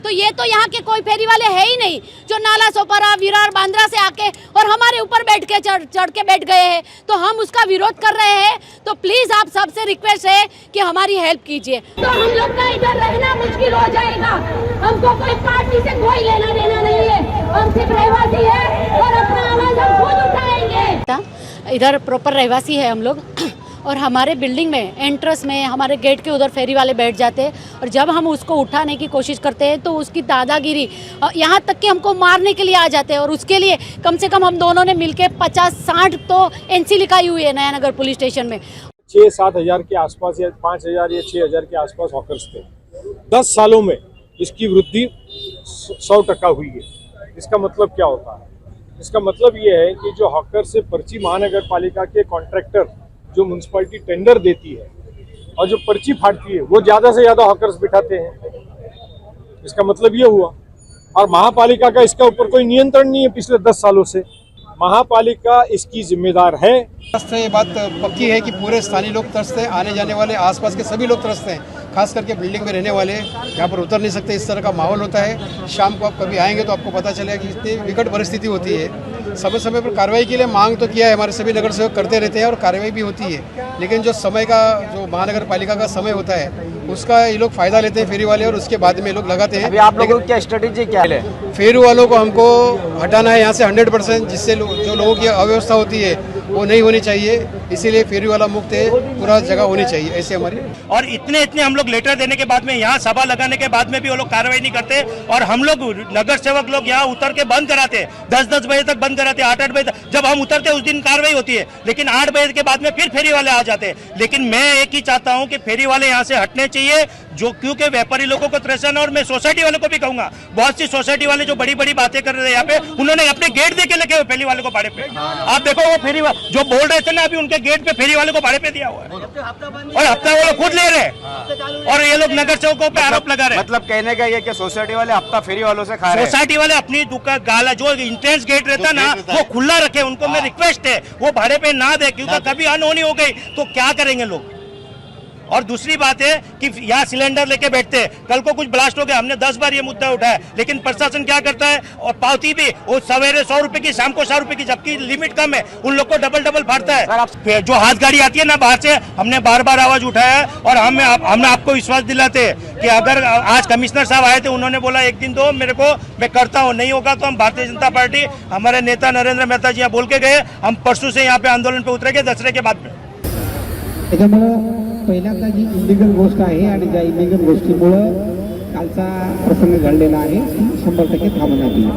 तो ये तो यहाँ के कोई फेरी वाले है ही नहीं जो नाला सोपारा विरार बांद्रा से आके और हमारे ऊपर बैठ के चढ़ के बैठ गए हैं। तो हम उसका विरोध कर रहे हैं। तो प्लीज आप सबसे रिक्वेस्ट है कि हमारी हेल्प कीजिए। तो हम लोग का इधर रहना मुश्किल हो जाएगा। हमको कोई पार्टी से कोई लेना देना नहीं है, हम सिर्फ रहवासी है और अपना आवाज हम खुद उठाएंगे। इधर प्रॉपर रहवासी है हम लोग और हमारे बिल्डिंग में एंट्रेंस में हमारे गेट के उधर फेरी वाले बैठ जाते हैं और जब हम उसको उठाने की कोशिश करते हैं तो उसकी दादागिरी यहाँ तक कि हमको मारने के लिए आ जाते हैं। और उसके लिए कम से कम हम दोनों ने मिलके 50-60 तो एनसी लिखाई हुई है नया नगर पुलिस स्टेशन में। 6-7 हज़ार के आसपास या 5,000 या 6,000 के आसपास हॉकर्स थे। 10 सालों में इसकी वृद्धि 100% हुई है। इसका मतलब क्या होता है? इसका मतलब ये है कि जो हॉकर से पर्ची महानगर पालिका के कॉन्ट्रैक्टर जो म्यूनसिपालिटी टेंडर देती है और जो पर्ची फाड़ती है वो ज़्यादा से ज़्यादा हॉकर्स बिठाते हैं। इसका मतलब ये हुआ। और महापालिका का इसका ऊपर कोई नियंत्रण नहीं है पिछले 10 सालों से। महापालिका इसकी जिम्मेदार है। ये बात पक्की है कि पूरे स्थानीय लोग तरसते हैं, आने जाने वाले आसपास के सभी लोग तरसते हैं, खास करके बिल्डिंग में रहने वाले यहाँ पर उतर नहीं सकते। इस तरह का माहौल होता है। शाम को आप कभी आएंगे तो आपको पता चलेगा कि इतनी विकट परिस्थिति होती है। समय समय पर कार्रवाई के लिए मांग तो किया है, हमारे सभी नगर सेवक करते रहते हैं और कार्रवाई भी होती है। लेकिन जो समय का जो महानगर पालिका का समय होता है उसका ये लोग फायदा लेते हैं फेरी वाले और उसके बाद में लोग लगाते हैं। अभी आप लोगों की क्या स्ट्रेटेजी क्या है? फेरी वालों को हमको हटाना है यहाँ से 100%, जिससे जो लोगों की अव्यवस्था होती है वो नहीं होनी चाहिए। इसीलिए फेरी वाला मुक्त है, पूरा जगह होनी चाहिए, ऐसे हमारी। और इतने हम लोग लेटर देने के बाद में यहाँ सभा लगाने के बाद में भी वो लोग कार्रवाई नहीं करते और हम लोग नगर सेवक लोग यहाँ उतर के बंद कराते हैं। 10-10 बजे तक बंद कराते हैं, 8-8 बजे तक। जब हम उतरते हैं उस दिन कार्रवाई होती है, लेकिन 8 बजे के बाद में फिर फेरी वाले आ जाते हैं। लेकिन मैं एक ही चाहता हूँ कि फेरी वाले यहाँ से हटने चाहिए, जो क्योंकि व्यापारी लोगों को त्रसन। और मैं सोसाइटी वालों को भी कहूंगा, बहुत सी सोसाइटी वाले जो बड़ी बड़ी बातें कर रहे हैं यहाँ पे, उन्होंने अपने गेट दे के लगे फेरी वाले को भाड़े पे। आप देखो वो फेरी जो बोल रहे थे ना, अभी उनके गेट पे फेरी वाले को भाड़े पे दिया हुआ है और हफ्ता वो लोग खुद ले रहे हैं और ये लोग नगर सेवकों पे आरोप लगा रहे हैं। मतलब कहने का ये कि सोसाइटी वाले हफ्ता फेरी वालों से खा रहे हैं। सोसाइटी वाले अपनी दुकान गाला जो इंट्रेंस गेट रहता ना वो खुला रखे। उनको मैं रिक्वेस्ट है वो भाड़े पे ना दे, क्योंकि कभी अनहोनी हो गई तो क्या करेंगे लोग। और दूसरी बात है कि यहाँ सिलेंडर लेके बैठते हैं, कल को कुछ ब्लास्ट हो गया। हमने 10 बार ये मुद्दा उठाया, लेकिन प्रशासन क्या करता है और पावती भी वो सवेरे 100 रुपए की, शाम को 100 रुपए की, जबकि लिमिट कम है। उन लोग को डबल फाड़ता है। जो हाथ गाड़ी आती है ना बाहर से, हमने बार आवाज उठाया है और हमने आपको विश्वास दिलाते हैं कि अगर आज कमिश्नर साहब आए थे, उन्होंने बोला 1 दिन दो मेरे को, मैं करता हूँ, नहीं होगा तो हम भारतीय जनता पार्टी, हमारे नेता नरेंद्र मेहता जी यहाँ बोल के गए, हम परसों से यहाँ पे आंदोलन पे उतरेंगे दसरे के बाद में। पहिल्यांदा जी इलिगल गोष्ट आहे आणि ज्या इलिगल गोष्टीमुळं कालचा प्रसंग घडलेला आहे ती 100% थांबवण्यात येईल,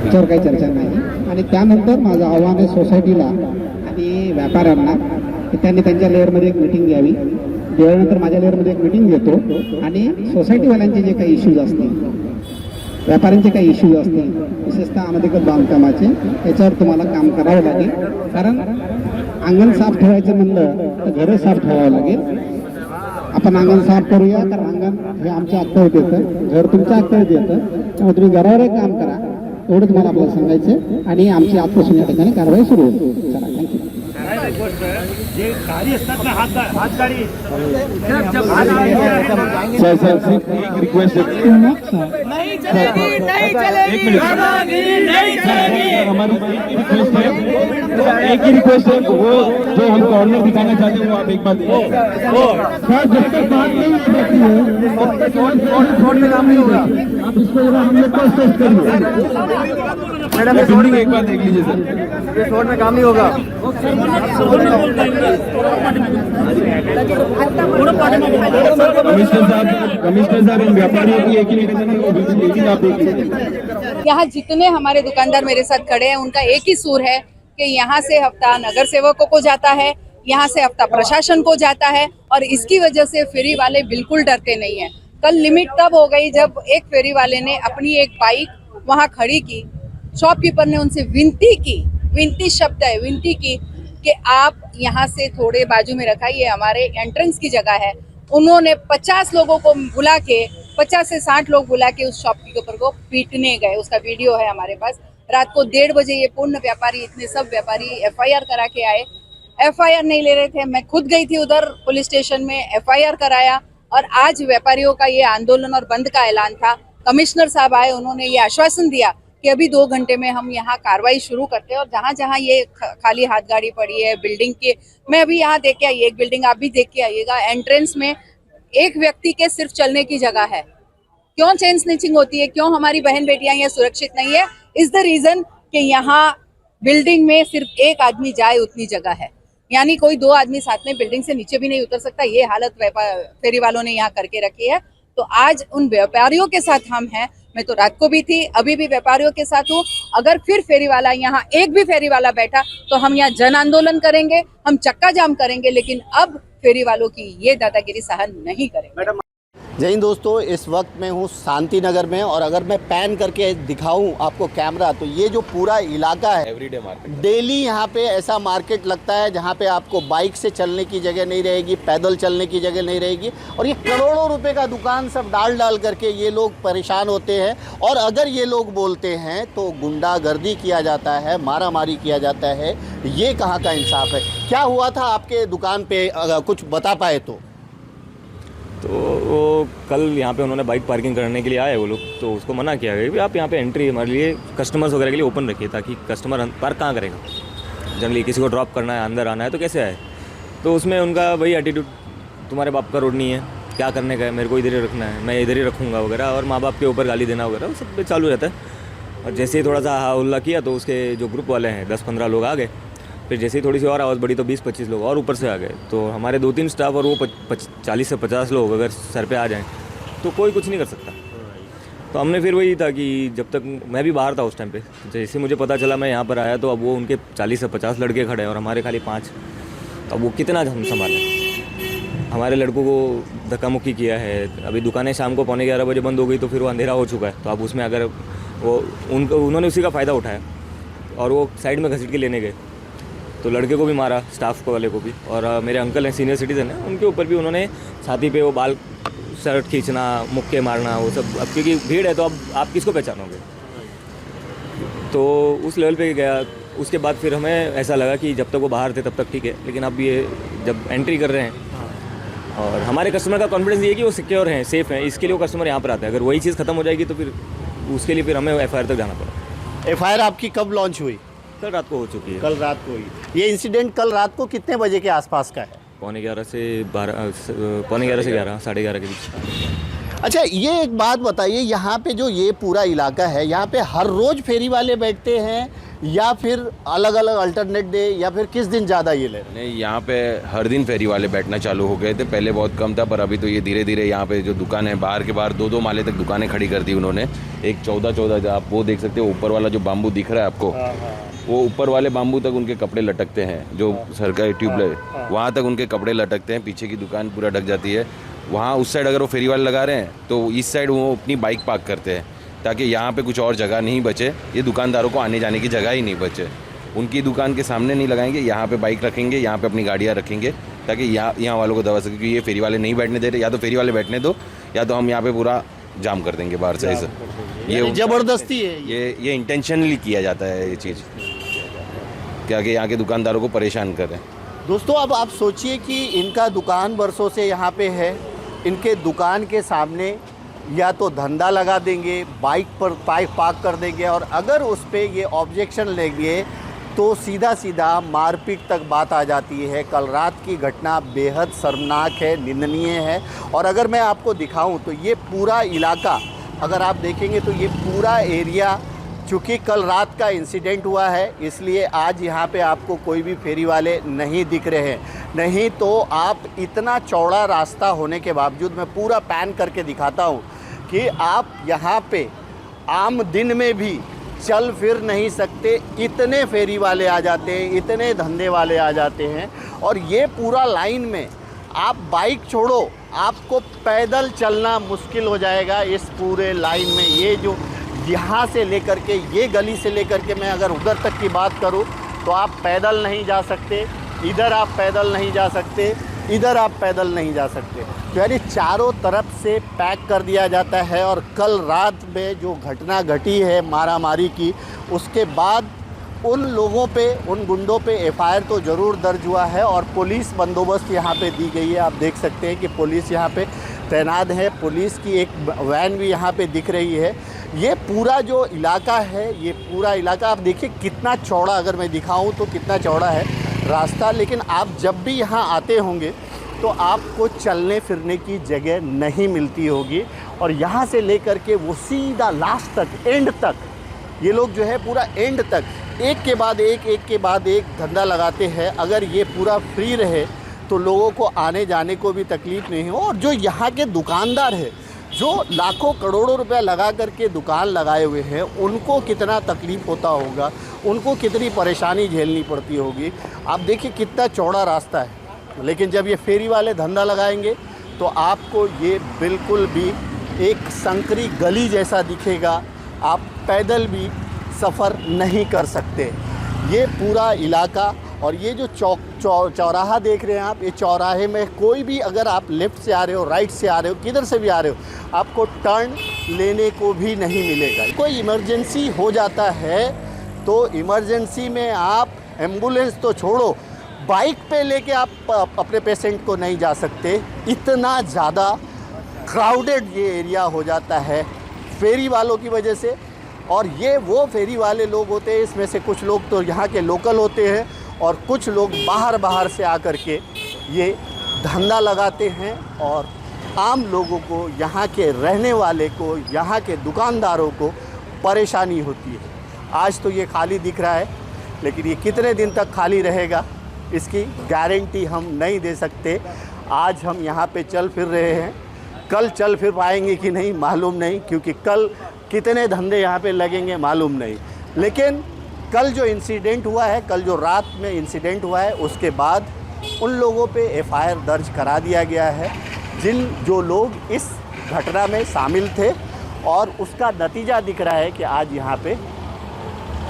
त्याच्यावर काही चर्चा नाही। आणि त्यानंतर माझं आव्हान आहे सोसायटीला आणि व्यापाऱ्यांना की त्यांनी त्यांच्या लेअरमध्ये एक मीटिंग घ्यावी। दिवाळीनंतर माझ्या लेअरमध्ये एक मीटिंग घेतो आणि सोसायटीवाल्यांचे जे काही इश्यूज असतील, व्यापाऱ्यांचे काही इश्यूज असतील, विशेषतः अनधिकृत बांधकामाचे, त्याच्यावर तुम्हाला काम करावं लागेल। कारण अंगण साफ ठेवायचं म्हणलं तर घर साफ ठेवावं लागेल। आपण अंगण साफ करूया, कारण अंगण हे आमच्या अक्कळीत येतं, घर तुमच्या अक्कळीत येतं, त्यामुळे तुम्ही घरावर काम करा, एवढंच मला आपल्याला सांगायचं। आणि आमची आजपासून या ठिकाणी कारवाई सुरू होईल। चला, थँक्यू। जे गाडी असतात ना, हात गाडी एक रिक्वेस्ट है, नहीं चलेगी, नहीं चलेगी, एक मिनट, हमारी रिक्वेस्ट है, एक ही रिक्वेस्ट है, वो जो हम कॉर्नर दिखाना चाहते हैं वो आप एक बार जब तक बात नहीं हो सकती है तब तक छोड़ में काम नहीं होगा। आप इसको जरा हम लोग को स्टेज करिए। मैडम बिल्डिंग एक बार देख लीजिए सर, ये छोड़ में काम नहीं होगा। कमिश्नर साहब इन व्यापारियों की एक ही निवेदन है, वो बिल्डिंग आप देख लीजिए। यहाँ जितने हमारे दुकानदार मेरे साथ खड़े हैं उनका एक ही सूर है कि यहाँ से हफ्ता नगर सेवकों को जाता है, यहाँ से हफ्ता प्रशासन को जाता है और इसकी वजह से फेरी वाले बिल्कुल डरते नहीं है। कल लिमिट तब हो गई जब एक फेरी वाले ने अपनी एक बाइक वहाँ खड़ी की, शॉपकीपर ने उनसे विनती शब्द है, विनती की कि आप यहाँ से थोड़े बाजू में रखाइए, हमारे एंट्रेंस की जगह है। उन्होंने 50 लोगों को बुला के, 50 से 60 लोग बुला के उस शॉपकीपर को पीटने गए। उसका वीडियो है हमारे पास। रात को 1:30 बजे ये पूर्ण व्यापारी, इतने सब व्यापारी FIR करा के आए। FIR नहीं ले रहे थे, मैं खुद गई थी उधर पुलिस स्टेशन में, FIR कराया और आज व्यापारियों का ये आंदोलन और बंद का ऐलान था। कमिश्नर साहब आए, उन्होंने ये आश्वासन दिया कि अभी 2 घंटे में हम यहाँ कार्रवाई शुरू करते हैं। और जहाँ जहाँ ये खाली हाथ गाड़ी पड़ी है बिल्डिंग के, मैं अभी यहाँ देख के आई, एक बिल्डिंग आप भी देख के आइएगा, एंट्रेंस में एक व्यक्ति के सिर्फ चलने की जगह है। क्यों चेन स्निचिंग होती है, क्यों हमारी बहन बेटियां ये सुरक्षित नहीं है? इज द रीजन कि यहाँ बिल्डिंग में सिर्फ एक आदमी जाए उतनी जगह है, यानी कोई 2 आदमी साथ में बिल्डिंग से नीचे भी नहीं उतर सकता। ये हालत फेरी वालों ने यहाँ करके रखी है। तो आज उन व्यापारियों के साथ हम हैं। मैं तो रात को भी थी, अभी भी व्यापारियों के साथ हूँ। अगर फिर फेरी वाला यहाँ एक भी फेरी वाला बैठा तो हम यहाँ जन आंदोलन करेंगे, हम चक्का जाम करेंगे, लेकिन अब फेरी वालों की ये दादागिरी सहन नहीं करेंगे। जय हिंद दोस्तों, इस वक्त मैं हूँ शांति नगर में और अगर मैं पैन करके दिखाऊं आपको कैमरा तो ये जो पूरा इलाका है एवरीडे मार्केट, डेली यहाँ पे ऐसा मार्केट लगता है जहाँ पे आपको बाइक से चलने की जगह नहीं रहेगी, पैदल चलने की जगह नहीं रहेगी। और ये करोड़ों रुपए का दुकान सब डाल करके ये लोग परेशान होते हैं। और अगर ये लोग बोलते हैं तो गुंडागर्दी किया जाता है, मारामारी किया जाता है। ये कहाँ का इंसाफ है? क्या हुआ था आपके दुकान पे, अगर कुछ बता पाए तो? तो वो कल यहाँ पे उन्होंने बाइक पार्किंग करने के लिए आए वो लोग, तो उसको मना किया गया कि आप यहाँ पे एंट्री हमारे लिए कस्टमर्स वगैरह के लिए ओपन रखिए, ताकि कस्टमर पार्क कहाँ करेगा, जनरली किसी को ड्रॉप करना है, अंदर आना है तो कैसे आए। तो उसमें उनका वही एटीट्यूड, तुम्हारे बाप का रोड नहीं है, क्या करने का है, मेरे को इधर ही रखना है, मैं इधर ही रखूँगा वगैरह, और माँ बाप के ऊपर गाली देना वगैरह, वो सब चालू रहता है। और जैसे ही थोड़ा सा हल्ला किया तो उसके जो ग्रुप वाले हैं 10-15 लोग आ गए। फिर जैसे ही थोड़ी सी और आवाज़ बढ़ी तो 20-25 लोग और ऊपर से आ गए। तो हमारे 2-3 स्टाफ और वो 40 से 50 लोग अगर सर पे आ जाएं तो कोई कुछ नहीं कर सकता। तो हमने फिर वही था कि जब तक मैं भी बाहर था उस टाइम पे, जैसे मुझे पता चला मैं यहाँ पर आया तो अब वो उनके 40 से 50 लड़के खड़े हैं और हमारे खाली 5। तो अब वो कितना हम संभालें। हमारे लड़कों को धक्का मुक्की किया है। अभी दुकानें शाम को 11:45 बजे बंद हो गई तो फिर वो अंधेरा हो चुका है। तो अब उसमें अगर वो उन्होंने उसी का फ़ायदा उठाया और वो साइड में घसीट के लेने गए, तो लड़के को भी मारा, स्टाफ को वाले को भी। और मेरे अंकल हैं सीनियर सिटीज़न हैं, उनके ऊपर भी उन्होंने छाती पे वो बाल शर्ट खींचना, मुक्के मारना, वो सब। अब क्योंकि भीड़ है तो अब आप किसको पहचानोगे। तो उस लेवल पे गया। उसके बाद फिर हमें ऐसा लगा कि जब तक वो बाहर थे तब तक ठीक है, लेकिन अब ये जब एंट्री कर रहे हैं और हमारे कस्टमर का कॉन्फिडेंस ये है कि वो सिक्योर हैं, सेफ़ हैं, इसके लिए वो कस्टमर यहाँ पर आता है। अगर वही चीज़ ख़त्म हो जाएगी तो फिर उसके लिए फिर हमें FIR तक जाना पड़ा। FIR आपकी कब लॉन्च हुई? कल रात को हो चुकी है। कल रात को हुई। ये इंसिडेंट कल रात को कितने बजे के आसपास का है? 11:15 से 12, 11:15 से 11, 11:30 के बीच। अच्छा, ये एक बात बताइए, यहाँ पे जो ये पूरा इलाका है, यहाँ पे हर रोज़ फेरी वाले बैठते हैं या फिर अलग अलग अल्टरनेट डे, या फिर किस दिन ज़्यादा ये ले? नहीं, यहाँ पे हर दिन फेरी वाले बैठना चालू हो गए थे। पहले बहुत कम था, पर अभी तो ये धीरे धीरे यहाँ पे जो दुकान है बाहर के बाहर 2-2 माले तक दुकानें खड़ी कर दी उन्होंने। एक 14 आप वो देख सकते हो, ऊपर वाला जो बाम्बू दिख रहा है आपको, वो ऊपर वाले बाम्बू तक उनके कपड़े लटकते हैं। जो सरकारी ट्यूबलाइट, वहाँ तक उनके कपड़े लटकते हैं। पीछे की दुकान पूरा ढक जाती है। वहाँ उस साइड अगर वो फेरी वाले लगा रहे हैं तो इस साइड वो अपनी बाइक पार्क करते हैं, ताकि यहाँ पे कुछ और जगह नहीं बचे, ये दुकानदारों को आने जाने की जगह ही नहीं बचे। उनकी दुकान के सामने नहीं लगाएंगे, यहाँ पे बाइक रखेंगे, यहाँ पे अपनी गाड़ियाँ रखेंगे, ताकि यहाँ वालों को दबा सके। क्योंकि ये फेरी वाले नहीं बैठने दे रहे, या तो फेरी वाले बैठने दो या तो हम यहाँ पे पूरा जाम कर देंगे बाहर से। ये ज़बरदस्ती है, ये इंटेंशनली किया जाता है ये चीज़, क्या कि यहाँ के दुकानदारों को परेशान करें। दोस्तों, अब आप सोचिए कि इनका दुकान बरसों से यहाँ पे है, इनके दुकान के सामने या तो धंधा लगा देंगे, बाइक पर बाइक पार्क कर देंगे, और अगर उस पर ये ऑब्जेक्शन लेंगे तो सीधा सीधा मारपीट तक बात आ जाती है। कल रात की घटना बेहद शर्मनाक है, निंदनीय है। और अगर मैं आपको दिखाऊं तो ये पूरा इलाका अगर आप देखेंगे तो ये पूरा एरिया, चूँकि कल रात का इंसिडेंट हुआ है इसलिए आज यहाँ पे आपको कोई भी फेरी वाले नहीं दिख रहे हैं। नहीं तो आप इतना चौड़ा रास्ता होने के बावजूद, मैं पूरा पैन करके दिखाता हूँ कि आप यहाँ पे आम दिन में भी चल फिर नहीं सकते, इतने फेरी वाले आ जाते हैं, इतने धंधे वाले आ जाते हैं। और ये पूरा लाइन में आप बाइक छोड़ो, आपको पैदल चलना मुश्किल हो जाएगा इस पूरे लाइन में। ये जो यहाँ से लेकर के, ये गली से लेकर के मैं अगर उधर तक की बात करूँ तो आप पैदल नहीं जा सकते, इधर आप पैदल नहीं जा सकते, इधर आप पैदल नहीं जा सकते। तो यानी चारों तरफ से पैक कर दिया जाता है। और कल रात में जो घटना घटी है मारामारी की, उसके बाद उन लोगों पे, उन गुंडों पे FIR तो ज़रूर दर्ज हुआ है और पुलिस बंदोबस्त यहाँ पे दी गई है। आप देख सकते हैं कि पुलिस यहाँ पे तैनात हैं, पुलिस की एक वैन भी यहाँ पे दिख रही है। ये पूरा जो इलाका है, ये पूरा इलाका आप देखिए कितना चौड़ा, अगर मैं दिखाऊं तो कितना चौड़ा है रास्ता। लेकिन आप जब भी यहाँ आते होंगे तो आपको चलने फिरने की जगह नहीं मिलती होगी। और यहाँ से लेकर के वो सीधा लास्ट तक, एंड तक, ये लोग जो है पूरा एंड तक एक के बाद एक धंधा लगाते हैं। अगर ये पूरा फ्री रहे तो लोगों को आने जाने को भी तकलीफ़ नहीं हो। और जो यहाँ के दुकानदार हैं, जो लाखों करोड़ों रुपया लगा करके दुकान लगाए हुए हैं, उनको कितना तकलीफ़ होता होगा, उनको कितनी परेशानी झेलनी पड़ती होगी। आप देखिए कितना चौड़ा रास्ता है, लेकिन जब ये फेरी वाले धंधा लगाएंगे तो आपको ये बिल्कुल भी एक संकरी गली जैसा दिखेगा। आप पैदल भी सफ़र नहीं कर सकते। ये पूरा इलाका और ये जो चौराहा देख रहे हैं आप, ये चौराहे में कोई भी, अगर आप लेफ़्ट से आ रहे हो, राइट से आ रहे हो, किधर से भी आ रहे हो, आपको टर्न लेने को भी नहीं मिलेगा। कोई इमरजेंसी हो जाता है तो इमरजेंसी में आप एम्बुलेंस तो छोड़ो, बाइक पे लेके आप अपने पेशेंट को नहीं जा सकते। इतना ज़्यादा क्राउडेड ये एरिया हो जाता है फेरी वालों की वजह से। और ये वो फेरी वाले लोग होते हैं, इसमें से कुछ लोग तो यहाँ के लोकल होते हैं और कुछ लोग बाहर से आकर के ये धंधा लगाते हैं और आम लोगों को, यहाँ के रहने वाले को, यहाँ के दुकानदारों को परेशानी होती है। आज तो ये खाली दिख रहा है, लेकिन ये कितने दिन तक खाली रहेगा इसकी गारंटी हम नहीं दे सकते। आज हम यहाँ पे चल फिर रहे हैं, कल चल फिर पाएंगे कि नहीं मालूम नहीं, क्योंकि कल कितने धंधे यहाँ पे लगेंगे मालूम नहीं। लेकिन कल जो इंसिडेंट हुआ है, कल जो रात में इंसिडेंट हुआ है, उसके बाद उन लोगों पे एफआईआर दर्ज करा दिया गया है जो लोग इस घटना में शामिल थे। और उसका नतीजा दिख रहा है कि आज यहाँ पे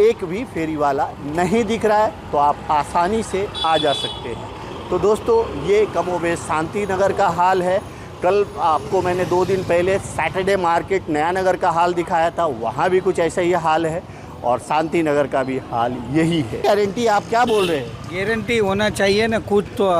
एक भी फेरी वाला नहीं दिख रहा है, तो आप आसानी से आ जा सकते हैं। तो दोस्तों, ये कमोबेश शांति नगर का हाल है। कल आपको मैंने 2 दिन पहले सैटरडे मार्केट नया नगर का हाल दिखाया था, वहाँ भी कुछ ऐसा ही हाल है और शांति नगर का भी हाल यही है। गारंटी आप क्या बोल रहे हैं? गारंटी होना चाहिए ना कुछ तो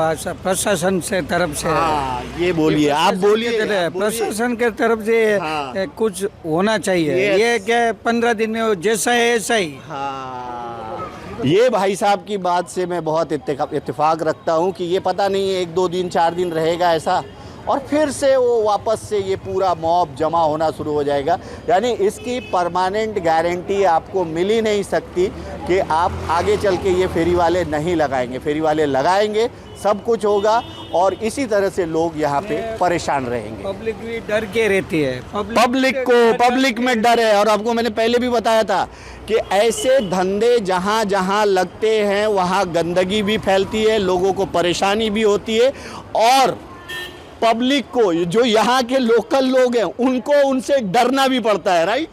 प्रशासन से तरफ से। हाँ, ये बोलिए, आप बोलिए। प्रशासन के तरफ से कुछ होना चाहिए। ये क्या 15 दिन में जैसा है ऐसा ही। हाँ, ये भाई साहब की बात से मैं बहुत इत्तेफाक रखता हूँ कि ये पता नहीं 1, 2 दिन, 4 दिन रहेगा ऐसा, और फिर से वो वापस से ये पूरा मॉब जमा होना शुरू हो जाएगा। यानी इसकी परमानेंट गारंटी आपको मिल ही नहीं सकती कि आप आगे चल के ये फेरी वाले नहीं लगाएंगे। फेरी वाले लगाएंगे, सब कुछ होगा और इसी तरह से लोग यहाँ पे परेशान रहेंगे। पब्लिक भी डर के रहती है। पब्लिक में डर है। और आपको मैंने पहले भी बताया था कि ऐसे धंधे जहाँ जहाँ लगते हैं वहाँ गंदगी भी फैलती है, लोगों को परेशानी भी होती है और पब्लिक को, जो यहाँ के लोकल लोग हैं, उनको उनसे डरना भी पड़ता है। राइट,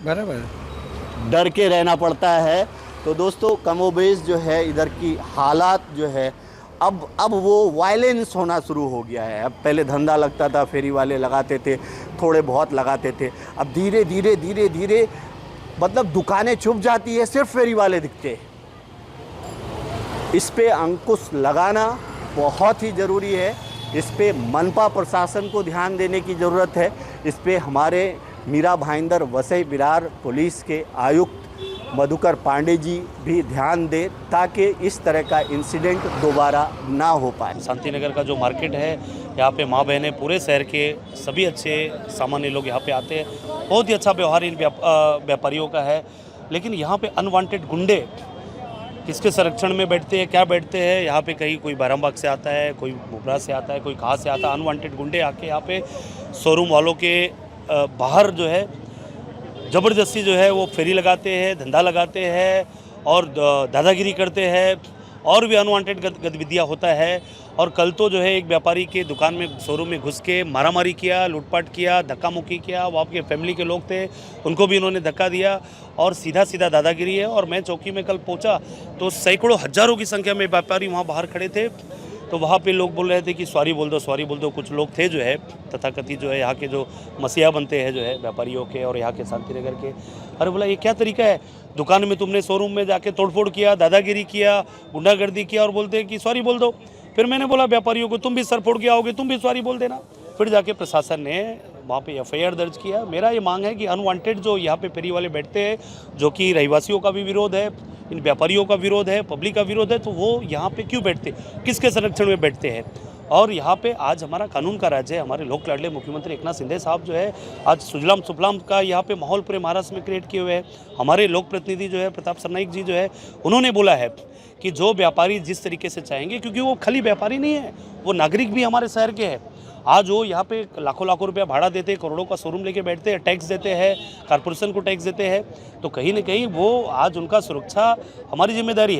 बराबर, डर के रहना पड़ता है। तो दोस्तों, कमोबेश जो है इधर की हालात जो है अब वो वायलेंस होना शुरू हो गया है। अब पहले धंधा लगता था, फेरी वाले लगाते थे, थोड़े बहुत लगाते थे। अब धीरे धीरे मतलब दुकानें छुप जाती है, सिर्फ फेरी वाले दिखते। इस पे अंकुश लगाना बहुत ही ज़रूरी है। इस पे मनपा प्रशासन को ध्यान देने की ज़रूरत है। इस पे हमारे मीरा भाईंदर वसई विरार पुलिस के आयुक्त मधुकर पांडे जी भी ध्यान दें ताकि इस तरह का इंसिडेंट दोबारा ना हो पाए। शांति नगर का जो मार्केट है, यहाँ पे माँ बहनें पूरे शहर के सभी अच्छे सामान्य लोग यहाँ पे आते हैं। बहुत ही अच्छा व्यवहार इन व्यापारियों का है। लेकिन यहाँ पे अनवांटेड गुंडे किसके संरक्षण में बैठते हैं, क्या बैठते हैं, यहाँ पे कहीं कोई बारामबाग से आता है, कोई मुबरा से आता है, कोई कहाँ से आता है। अनवांटेड गुंडे आके यहाँ पे शोरूम वालों के बाहर जो है ज़बरदस्ती जो है वो फेरी लगाते हैं, धंधा लगाते हैं और दादागिरी करते हैं और भी अनवांटेड गतिविधियाँ होता है। और कल तो जो है एक व्यापारी के दुकान में, शोरूम में घुस के मारामारी किया, लूटपाट किया, धक्का मुक्की किया। वो आपके फैमिली के लोग थे, उनको भी इन्होंने धक्का दिया और सीधा दादागिरी है। और मैं चौकी में कल पहुंचा तो सैकड़ों हज़ारों की संख्या में व्यापारी वहां बाहर खड़े थे। तो वहाँ पे लोग बोल रहे थे कि सॉरी बोल दो। कुछ लोग थे जो है तथाकथित जो है यहाँ के जो मसीहा बनते हैं जो है व्यापारियों के और यहाँ के शांति नगर के। अरे बोला, ये क्या तरीका है? दुकान में तुमने, शोरूम में जाके तोड़फोड़ किया, दादागिरी किया, गुंडागर्दी किया और बोलते हैं कि सॉरी बोल दो। फिर मैंने बोला व्यापारियों को, तुम भी सर फोड़ के आओगे, तुम भी सॉरी बोल देना। फिर जाके प्रशासन ने वहाँ पे एफआईआर दर्ज किया। मेरा ये मांग है कि अनवांटेड जो यहाँ पे फेरी वाले बैठते हैं, जो कि रहवासियों का भी विरोध है, इन व्यापारियों का विरोध है, पब्लिक का विरोध है, तो वो यहाँ पे क्यों बैठते, किसके संरक्षण में बैठते हैं। और यहाँ पे आज हमारा कानून का राज्य है। हमारे लोक लाडले मुख्यमंत्री एकनाथ शिंदे साहब जो है आज सुजलाम सुफलाम का यहाँ पे माहौल पूरे महाराष्ट्र में क्रिएट किए हुए हैं। हमारे लोक प्रतिनिधि जो है प्रताप सरनाइक जी जो है, उन्होंने बोला है कि जो व्यापारी जिस तरीके से चाहेंगे, क्योंकि वो खाली व्यापारी नहीं है, वो नागरिक भी हमारे शहर के हैं। आज वो यहाँ पे लाखों लाखों रुपया भाड़ा देते हैं, करोड़ों का शोरूम लेके बैठते हैं, टैक्स देते हैं, कारपोरेशन को टैक्स देते हैं, तो कहीं ना कहीं वो आज उनका सुरक्षा हमारी जिम्मेदारी है।